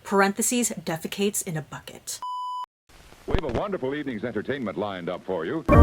parentheses, defecates in a bucket. We have a wonderful evening's entertainment lined up for you. 23.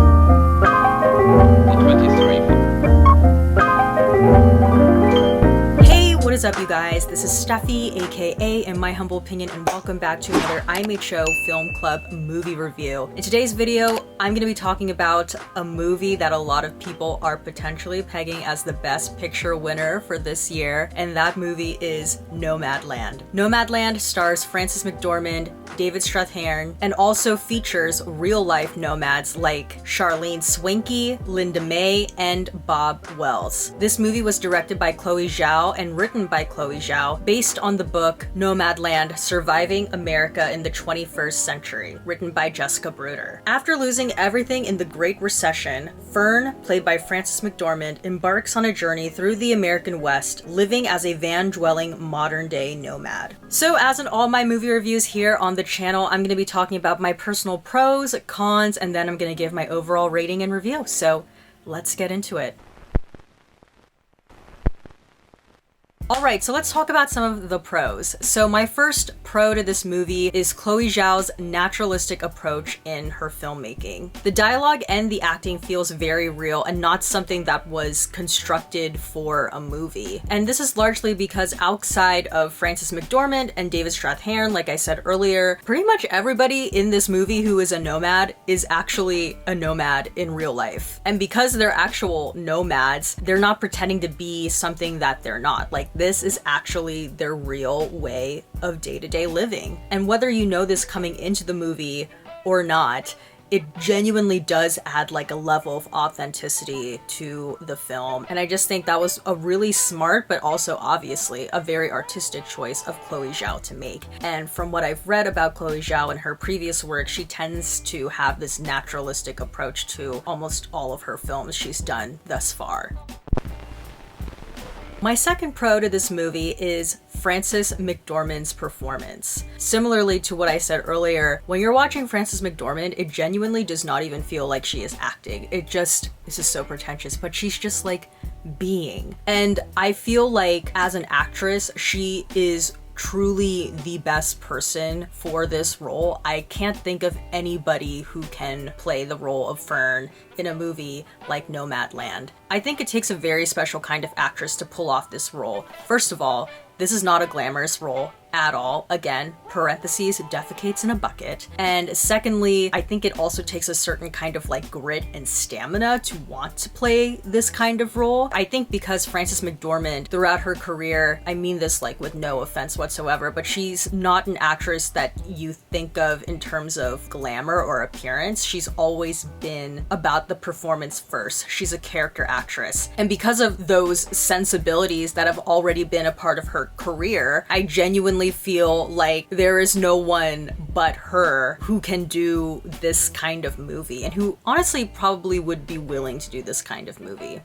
What is up, you guys? This is Steffi, aka In My Humble Opinion, and welcome back to another I Made Show Film Club movie review. In today's video, I'm going to be talking about a movie that a lot of people are potentially pegging as the best picture winner for this year, and that movie is Nomadland. Nomadland stars Frances McDormand, David Strathairn, and also features real-life nomads like Charlene Swinky, Linda May, and Bob Wells. This movie was directed by Chloe Zhao and written by Chloe Zhao, based on the book Nomadland: Surviving America in the 21st Century, written by Jessica Bruder. After losing everything in the Great Recession, Fern, played by Frances McDormand, embarks on a journey through the American West, living as a van-dwelling modern-day nomad. So as in all my movie reviews here on the channel, I'm going to be talking about my personal pros, cons, and then I'm going to give my overall rating and review. So let's get into it. Alright, so let's talk about some of the pros. So my first pro to this movie is Chloe Zhao's naturalistic approach in her filmmaking. The dialogue and the acting feels very real and not something that was constructed for a movie. And this is largely because outside of Frances McDormand and David Strathairn, like I said earlier, pretty much everybody in this movie who is a nomad is actually a nomad in real life. And because they're actual nomads, they're not pretending to be something that they're not. Like, this is actually their real way of day-to-day living. And whether you know this coming into the movie or not, it genuinely does add like a level of authenticity to the film. And I just think that was a really smart, but also obviously a very artistic choice of Chloe Zhao to make. And from what I've read about Chloe Zhao in her previous work, she tends to have this naturalistic approach to almost all of her films she's done thus far. My second pro to this movie is Frances McDormand's performance. Similarly to what I said earlier, when you're watching Frances McDormand, it genuinely does not even feel like she is acting. This is so pretentious, but she's just like being. And I feel like as an actress, she is truly the best person for this role. I can't think of anybody who can play the role of Fern in a movie like Nomadland. I think it takes a very special kind of actress to pull off this role. First of all, this is not a glamorous role at all. Again, parentheses, defecates in a bucket. And secondly, I think it also takes a certain kind of like grit and stamina to want to play this kind of role. I think because Frances McDormand, throughout her career, I mean this like with no offense whatsoever, but she's not an actress that you think of in terms of glamour or appearance. She's always been about the performance first. She's a character actress. And because of those sensibilities that have already been a part of her career, I genuinely feel like there is no one but her who can do this kind of movie and who honestly probably would be willing to do this kind of movie.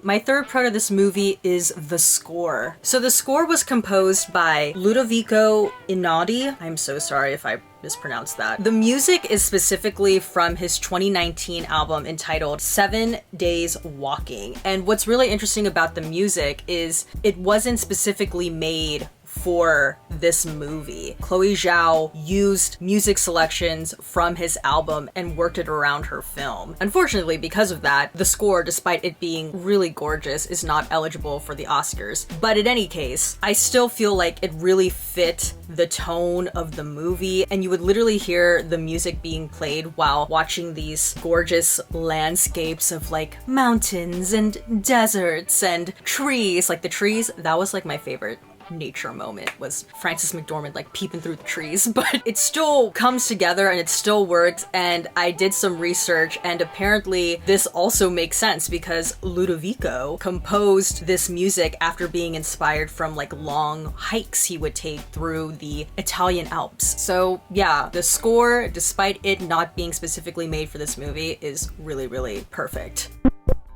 My third pro to this movie is the score. So the score was composed by Ludovico Einaudi. I'm so sorry if I mispronounced that. The music is specifically from his 2019 album entitled 7 Days Walking. And what's really interesting about the music is it wasn't specifically made for this movie. Chloe Zhao used music selections from his album and worked it around her film. Unfortunately, because of that, the score, despite it being really gorgeous, is not eligible for the Oscars. But in any case, I still feel like it really fit the tone of the movie, and you would literally hear the music being played while watching these gorgeous landscapes of like mountains and deserts and trees. Like the trees, that was like my favorite nature moment, was Frances McDormand like peeping through the trees. But it still comes together and it still works, and I did some research and apparently this also makes sense because Ludovico composed this music after being inspired from like long hikes he would take through the Italian Alps. So yeah, the score, despite it not being specifically made for this movie, is really, really perfect.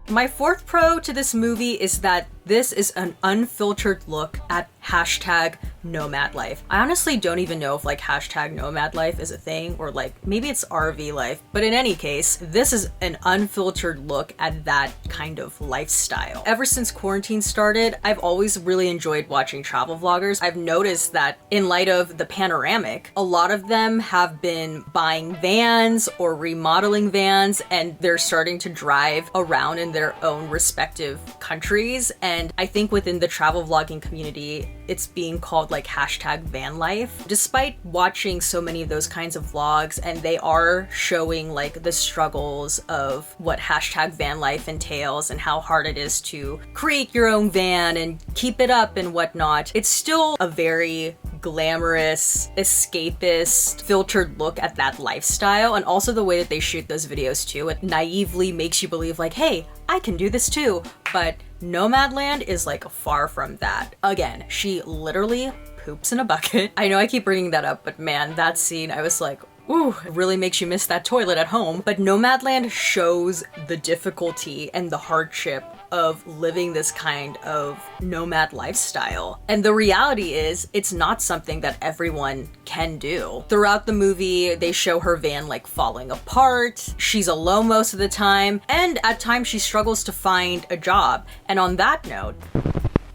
My fourth pro to this movie is that This is an unfiltered look at hashtag nomad life. I honestly don't even know if like hashtag nomad life is a thing, or like maybe it's RV life, but in any case, this is an unfiltered look at that kind of lifestyle. Ever since quarantine started, I've always really enjoyed watching travel vloggers. I've noticed that in light of the panoramic, a lot of them have been buying vans or remodeling vans, and they're starting to drive around in their own respective countries. And I think within the travel vlogging community, it's being called like hashtag van life. Despite watching so many of those kinds of vlogs, and they are showing like the struggles of what hashtag van life entails and how hard it is to create your own van and keep it up and whatnot, it's still a very glamorous, escapist, filtered look at that lifestyle. And also the way that they shoot those videos too, it naively makes you believe like, hey, I can do this too. But Nomadland is like far from that. Again, she literally poops in a bucket. I know I keep bringing that up, but man, that scene, I was like, ooh, it really makes you miss that toilet at home. But Nomadland shows the difficulty and the hardship of living this kind of nomad lifestyle. And the reality is, it's not something that everyone can do. Throughout the movie, they show her van like falling apart. She's alone most of the time, and at times she struggles to find a job. And on that note,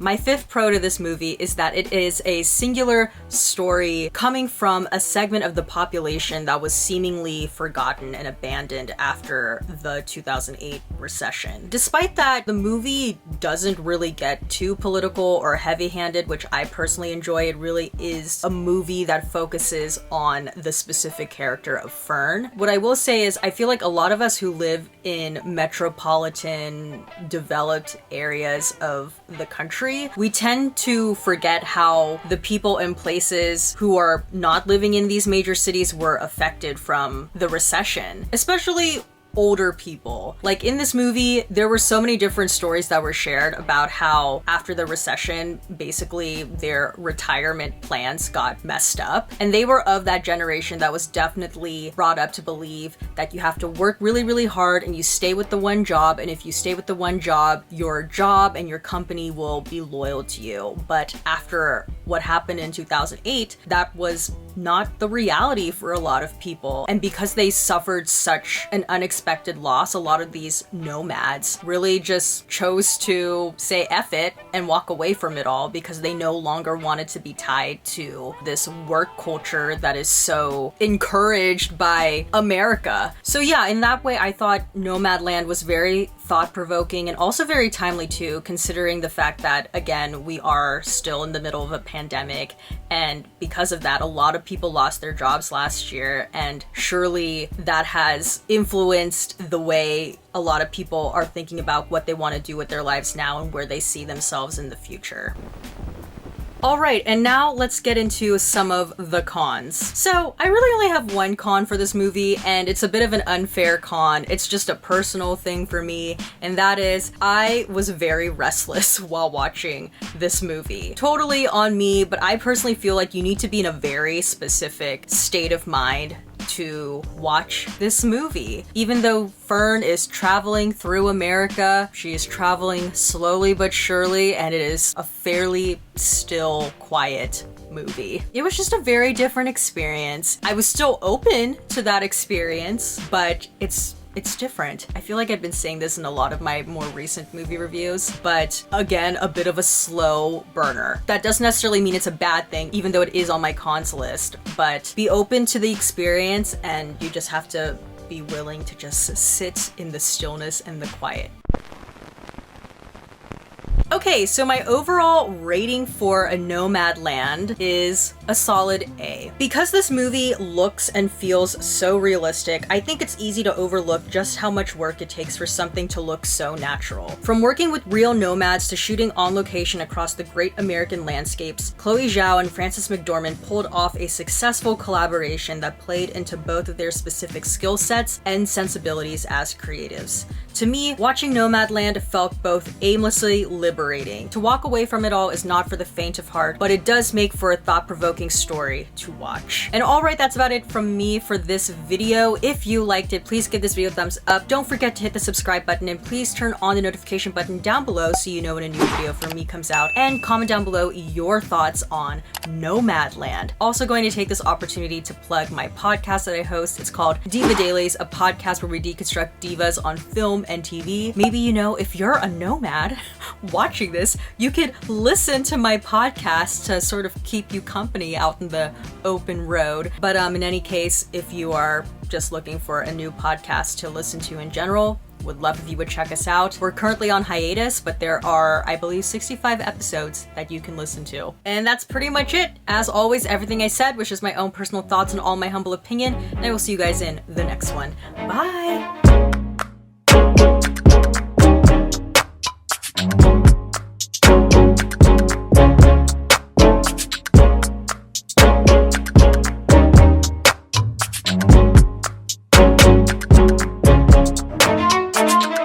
my fifth pro to this movie is that it is a singular story coming from a segment of the population that was seemingly forgotten and abandoned after the 2008 recession. Despite that, the movie doesn't really get too political or heavy-handed, which I personally enjoy. It really is a movie that focuses on the specific character of Fern. What I will say is I feel like a lot of us who live in metropolitan, developed areas of the country, we tend to forget how the people and places who are not living in these major cities were affected from the recession, especially older people. Like in this movie, there were so many different stories that were shared about how after the recession, basically their retirement plans got messed up. And they were of that generation that was definitely brought up to believe that you have to work really, really hard and you stay with the one job. And if you stay with the one job, your job and your company will be loyal to you. But after what happened in 2008, that was not the reality for a lot of people. And because they suffered such an unexpected loss, a lot of these nomads really just chose to say F it and walk away from it all because they no longer wanted to be tied to this work culture that is so encouraged by America. So yeah, in that way, I thought Nomadland was very thought-provoking and also very timely too, considering the fact that, again, we are still in the middle of a pandemic, and because of that, a lot of people lost their jobs last year, and surely that has influenced the way a lot of people are thinking about what they want to do with their lives now and where they see themselves in the future. Alright, and now let's get into some of the cons. So, I really only have one con for this movie, and it's a bit of an unfair con. It's just a personal thing for me, and that is, I was very restless while watching this movie. Totally on me, but I personally feel like you need to be in a very specific state of mind to watch this movie. Even though Fern is traveling through America, she is traveling slowly but surely, and it is a fairly still, quiet movie. It was just a very different experience. I was still open to that experience, but it's different. I feel like I've been saying this in a lot of my more recent movie reviews, but again, a bit of a slow burner. That doesn't necessarily mean it's a bad thing, even though it is on my cons list, but be open to the experience, and you just have to be willing to just sit in the stillness and the quiet. Okay, so my overall rating for a Nomadland is a solid A. Because this movie looks and feels so realistic, I think it's easy to overlook just how much work it takes for something to look so natural. From working with real nomads to shooting on location across the great American landscapes, Chloe Zhao and Frances McDormand pulled off a successful collaboration that played into both of their specific skill sets and sensibilities as creatives. To me, watching Nomadland felt both aimlessly liberating. To walk away from it all is not for the faint of heart, but it does make for a thought-provoking story to watch. And alright, that's about it from me for this video. If you liked it, please give this video a thumbs up. Don't forget to hit the subscribe button and please turn on the notification button down below so you know when a new video from me comes out. And comment down below your thoughts on Nomadland. Also going to take this opportunity to plug my podcast that I host. It's called Diva Dailies, a podcast where we deconstruct divas on film and TV. Maybe if you're a nomad watching this, you could listen to my podcast to sort of keep you company out in the open road. But in any case, if you are just looking for a new podcast to listen to in general, would love if you would check us out. We're currently on hiatus, but there are, I believe, 65 episodes that you can listen to. And that's pretty much it. As always, everything I said was just my own personal thoughts and all my humble opinion, and I will see you guys in the next one. Bye!